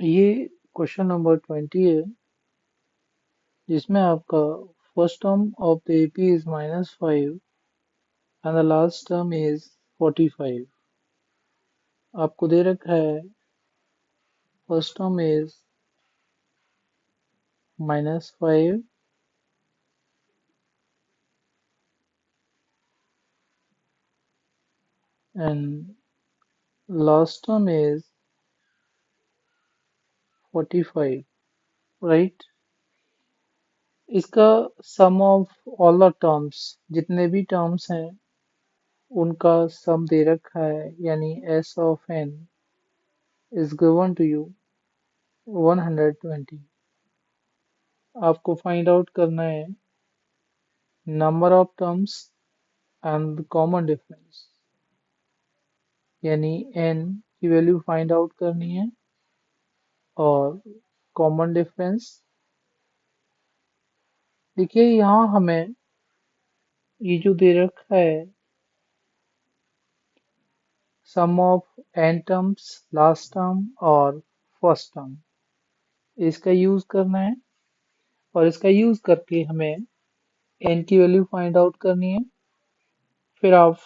ये question number 20 है जिसमें आपका first term of the AP is -5 and the last term is 45। आपको दे रखा है first term is -5 and last term is 45, right. इसका सम ऑफ ऑल द टर्म्स, जितने भी टर्म्स हैं उनका सम दे रखा है, यानी S of n is given to you 120। आपको फाइंड आउट करना है number of terms and common difference, यानी n की वैल्यू फाइंड आउट करनी है और कॉमन डिफरेंस। देखिए यहाँ हमें ये जो दे रखा है sum of n terms, last term और फर्स्ट टर्म, इसका यूज करना है और इसका यूज करके हमें n की वैल्यू फाइंड आउट करनी है। फिर आप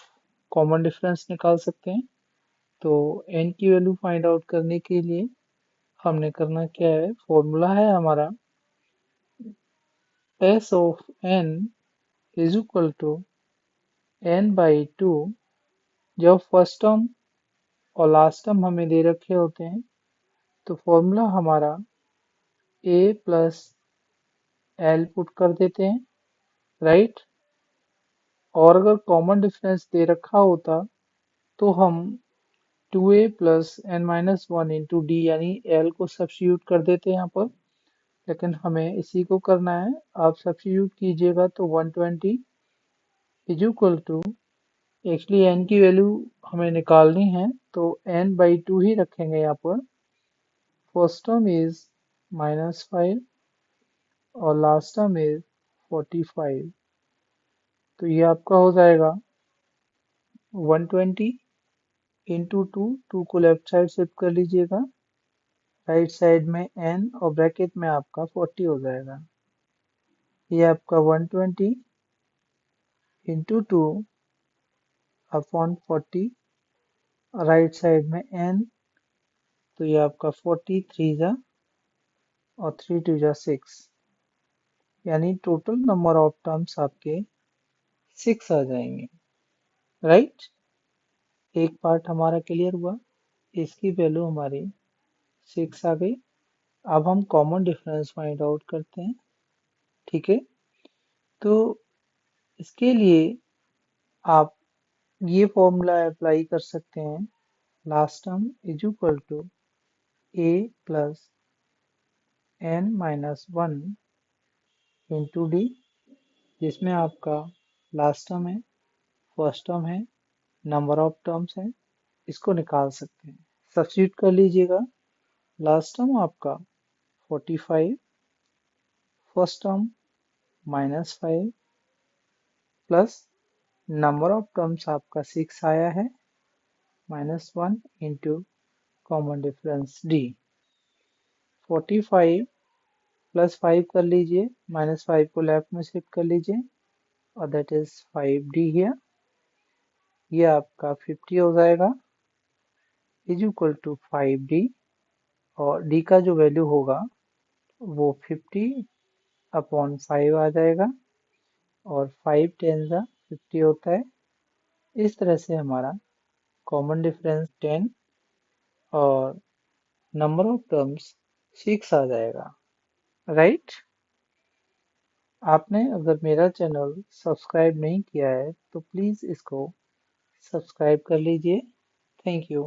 कॉमन डिफरेंस निकाल सकते हैं। तो n की वैल्यू फाइंड आउट करने के लिए हमने करना क्या है, फॉर्मूला है हमारा s of n is equal to n by 2। जब फर्स्ट टर्म और लास्ट टर्म हमें दे रखे होते हैं तो फॉर्मूला हमारा a प्लस l पुट कर देते हैं, राइट। और अगर कॉमन डिफरेंस दे रखा होता तो हम 2a plus n minus 1 into D यानी l को सब्स्टिट्यूट कर देते हैं यहाँ पर, लेकिन हमें इसी को करना है। आप सब्स्टिट्यूट कीजिएगा तो 120 is equal to, actually n की वैल्यू हमें निकालनी है तो n बाई 2 ही रखेंगे यहाँ पर। फर्स्ट टर्म इज -5 और लास्ट टर्म इज 45। तो ये आपका हो जाएगा 120 इंटू 2 को लेफ्ट साइड शिफ्ट कर लीजिएगा, राइट साइड में n और ब्रैकेट में आपका 40 हो जाएगा। ये आपका 120 इंटू 2 अपॉन 40, राइट साइड में n, तो ये आपका 40 3 जा और 3 2 जा 6, यानी टोटल नंबर ऑफ टर्म्स आपके 6 आ जाएंगे, राइट। एक पार्ट हमारा क्लियर हुआ, इसकी वैल्यू हमारी 6 आ गई। अब हम कॉमन डिफरेंस फाइंड आउट करते हैं, ठीक है। तो इसके लिए आप ये फॉर्मूला अप्लाई कर सकते हैं, last term is equal to a plus n minus 1 into d, जिसमें आपका लास्ट टर्म है, फर्स्ट टर्म है, नंबर ऑफ टर्म्स है, इसको निकाल सकते हैं। सब्स्टिट्यूट कर लीजिएगा। लास्ट टर्म आपका 45, first term -5 plus number of terms आपका 6 आया है, -1 into common difference d। 45 plus 5 कर लीजिए, -5 को लेफ्ट में शिफ्ट कर लीजिए और दैट इज 5d हियर। ये आपका 50 हो जाएगा इज इक्वल टू 5d, और d का जो वैल्यू होगा वो 50 अपॉन 5 आ जाएगा और 5 10 जा 50 होता है। इस तरह से हमारा कॉमन डिफरेंस 10 और नंबर ऑफ टर्म्स 6 आ जाएगा, राइट। आपने अगर मेरा चैनल सब्सक्राइब नहीं किया है तो प्लीज़ इसको सब्सक्राइब कर लीजिए। Thank you.